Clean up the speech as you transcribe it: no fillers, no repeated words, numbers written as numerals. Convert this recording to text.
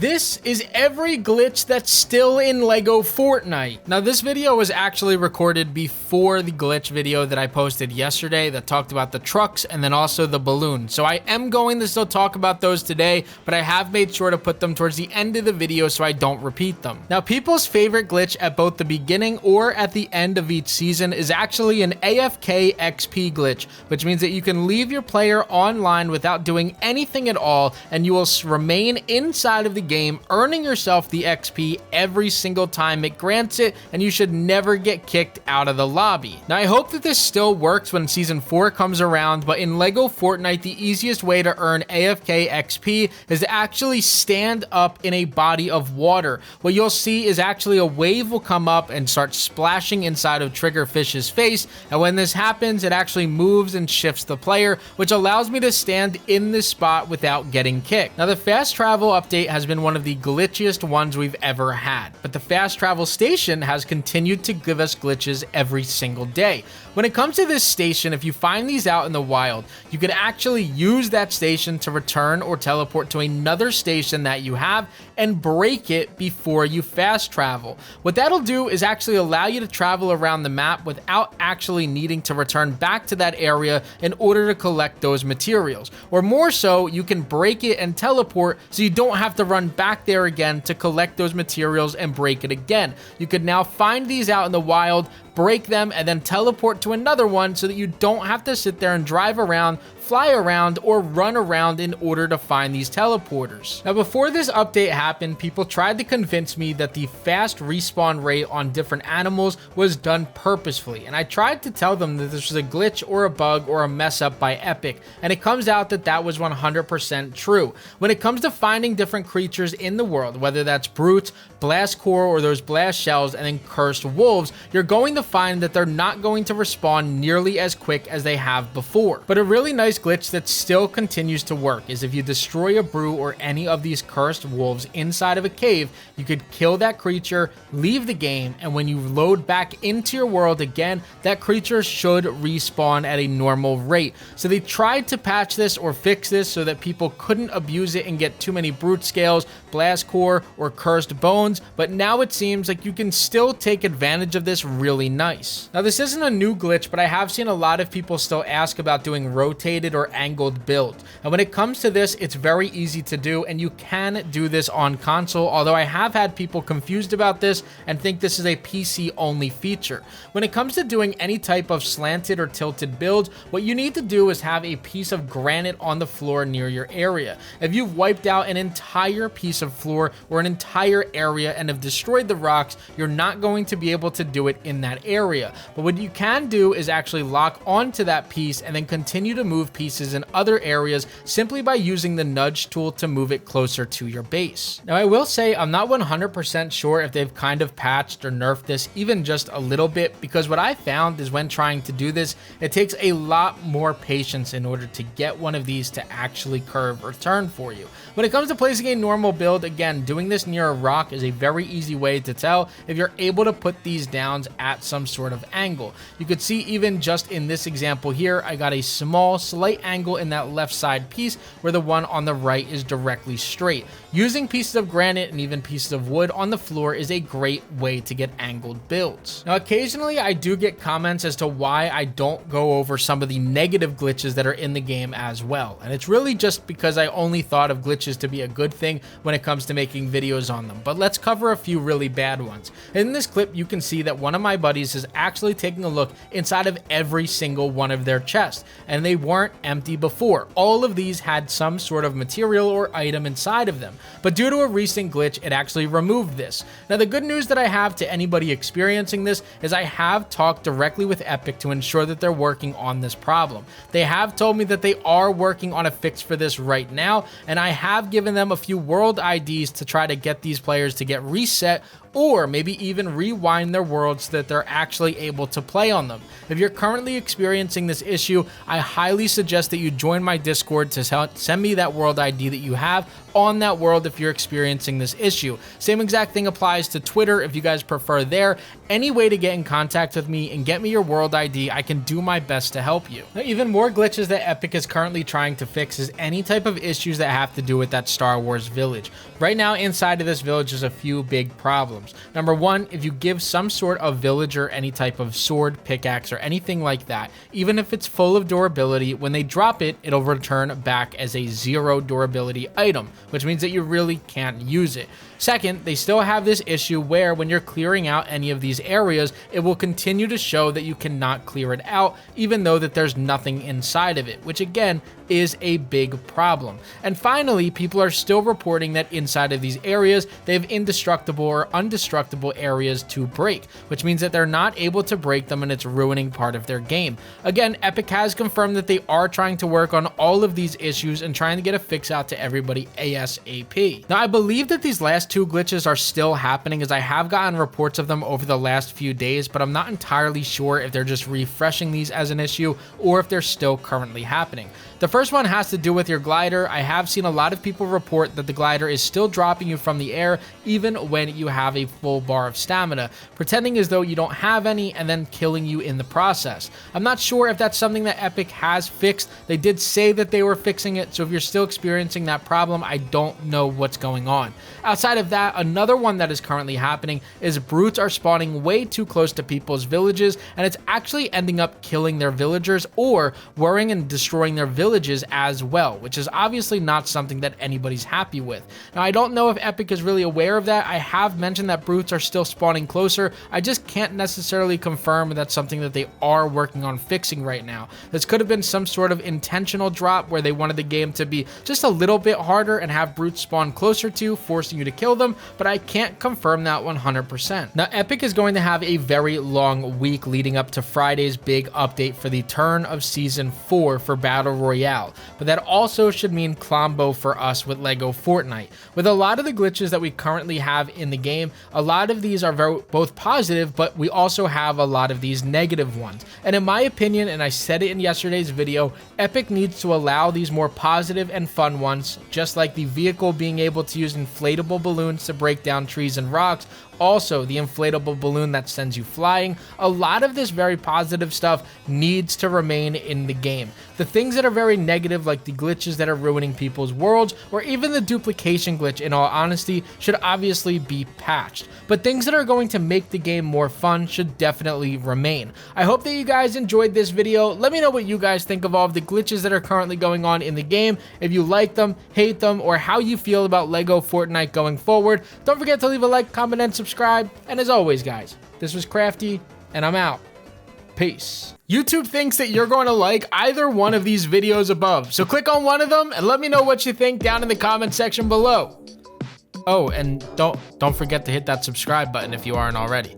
This is every glitch that's still in LEGO Fortnite. Now, this video was actually recorded before the glitch video that I posted yesterday that talked about the trucks and then also the balloon. So I am going to still talk about those today, but I have made sure to put them towards the end of the video so I don't repeat them. Now, people's favorite glitch at both the beginning or at the end of each season is actually an AFK XP glitch, which means that you can leave your player online without doing anything at all, and you will remain inside of the game, earning yourself the XP every single time it grants it, and you should never get kicked out of the lobby. Now, I hope that this still works when Season 4 comes around, but in LEGO Fortnite, the easiest way to earn AFK XP is to actually stand up in a body of water. What you'll see is actually a wave will come up and start splashing inside of Triggerfish's face, and when this happens, it actually moves and shifts the player, which allows me to stand in this spot without getting kicked. Now, the fast travel update has been one of the glitchiest ones we've ever had, but the fast travel station has continued to give us glitches every single day. When it comes to this station, if you find these out in the wild, you can actually use that station to return or teleport to another station that you have and break it before you fast travel. What that'll do is actually allow you to travel around the map without actually needing to return back to that area in order to collect those materials. Or more so, you can break it and teleport so you don't have to run back there again to collect those materials and break it again. You could now find these out in the wild, break them, and then teleport to another one so that you don't have to sit there and drive around, fly around, or run around in order to find these teleporters. Now, before this update happened, people tried to convince me that the fast respawn rate on different animals was done purposefully, and I tried to tell them that this was a glitch or a bug or a mess up by Epic, and it comes out that that was 100% true. When it comes to finding different creatures in the world, whether that's brutes, blast core, or those blast shells, and then cursed wolves, you're going to find that they're not going to respawn nearly as quick as they have before. But a really nice glitch that still continues to work is if you destroy a brew or any of these cursed wolves inside of a cave, you could kill that creature, leave the game, and when you load back into your world again, that creature should respawn at a normal rate. So they tried to patch this or fix this so that people couldn't abuse it and get too many brute scales, blast core, or cursed bones, but now it seems like you can still take advantage of this really nice. Now, this isn't a new glitch, but I have seen a lot of people still ask about doing rotated or angled builds. And when it comes to this, it's very easy to do, and you can do this on console, although I have had people confused about this and think this is a PC only feature. When it comes to doing any type of slanted or tilted build, what you need to do is have a piece of granite on the floor near your area. If you've wiped out an entire piece of floor or an entire area and have destroyed the rocks, you're not going to be able to do it in that area. But what you can do is actually lock onto that piece and then continue to move pieces in other areas simply by using the nudge tool to move it closer to your base. Now, I will say I'm not 100% sure if they've kind of patched or nerfed this even just a little bit, because what I found is when trying to do this, it takes a lot more patience in order to get one of these to actually curve or turn for you. When it comes to placing a normal build, again, doing this near a rock is a very easy way to tell if you're able to put these down at some sort of angle. You could see even just in this example here, I got a small slight angle in that left side piece where the one on the right is directly straight. Using pieces of granite and even pieces of wood on the floor is a great way to get angled builds. Now, occasionally I do get comments as to why I don't go over some of the negative glitches that are in the game as well, and it's really just because I only thought of glitches to be a good thing when it comes to making videos on them. But let's cover a few really bad ones. In this clip, you can see that one of my buddies is actually taking a look inside of every single one of their chests, and they weren't empty before. All of these had some sort of material or item inside of them, but due to a recent glitch, it actually removed this. Now, the good news that I have to anybody experiencing this is I have talked directly with Epic to ensure that they're working on this problem. They have told me that they are working on a fix for this right now, and I have given them a few world IDs to try to get these players to get reset or maybe even rewind their worlds so that they're actually able to play on them. If you're currently experiencing this issue, I highly suggest that you join my Discord to send me that world ID that you have, on that world if you're experiencing this issue. Same exact thing applies to Twitter if you guys prefer there. Any way to get in contact with me and get me your world ID, I can do my best to help you. Now, even more glitches that Epic is currently trying to fix is any type of issues that have to do with that Star Wars village. Right now, inside of this village, there's a few big problems. Number one, if you give some sort of villager any type of sword, pickaxe, or anything like that, even if it's full of durability, when they drop it, it'll return back as a 0 durability item, which means that you really can't use it. Second, they still have this issue where when you're clearing out any of these areas, it will continue to show that you cannot clear it out, even though that there's nothing inside of it, which again is a big problem. And finally, people are still reporting that inside of these areas, they have indestructible or undestructible areas to break, which means that they're not able to break them and it's ruining part of their game. Again, Epic has confirmed that they are trying to work on all of these issues and trying to get a fix out to everybody ASAP. Now, I believe that these last 2 glitches are still happening, as I have gotten reports of them over the last few days, but I'm not entirely sure if they're just refreshing these as an issue or if they're still currently happening. The first one has to do with your glider. I have seen a lot of people report that the glider is still dropping you from the air even when you have a full bar of stamina, pretending as though you don't have any and then killing you in the process. I'm not sure if that's something that Epic has fixed. They did say that they were fixing it, so if you're still experiencing that problem, I don't know what's going on. Outside of that, another one that is currently happening is brutes are spawning way too close to people's villages, and it's actually ending up killing their villagers or worrying and destroying their villages as well, which is obviously not something that anybody's happy with. Now, I don't know if Epic is really aware of that. I have mentioned that brutes are still spawning closer. I just can't necessarily confirm that's something that they are working on fixing right now. This could have been some sort of intentional drop where they wanted the game to be just a little bit harder and have brutes spawn closer to, forcing you to kill them, but I can't confirm that 100%. Now, Epic is going to have a very long week leading up to Friday's big update for the turn of Season 4 for Battle Royale, but that also should mean Klombo for us with LEGO Fortnite. With a lot of the glitches that we currently have in the game, a lot of these are both positive, but we also have a lot of these negative ones. And in my opinion, and I said it in yesterday's video, Epic needs to allow these more positive and fun ones, just like the vehicle being able to use inflatable balloons to break down trees and rocks, also the inflatable balloon that sends you flying. A lot of this very positive stuff needs to remain in the game. The things that are very negative, like the glitches that are ruining people's worlds, or even the duplication glitch, in all honesty, should obviously be patched. But things that are going to make the game more fun should definitely remain. I hope that you guys enjoyed this video. Let me know what you guys think of all of the glitches that are currently going on in the game, if you like them, hate them, or how you feel about LEGO Fortnite going forward. Don't forget to leave a like, comment, and subscribe. And as always, guys, this was Crafty, and I'm out. Peace. YouTube thinks that you're going to like either one of these videos above, so click on one of them and let me know what you think down in the comment section below. Oh, and don't forget to hit that subscribe button if you aren't already.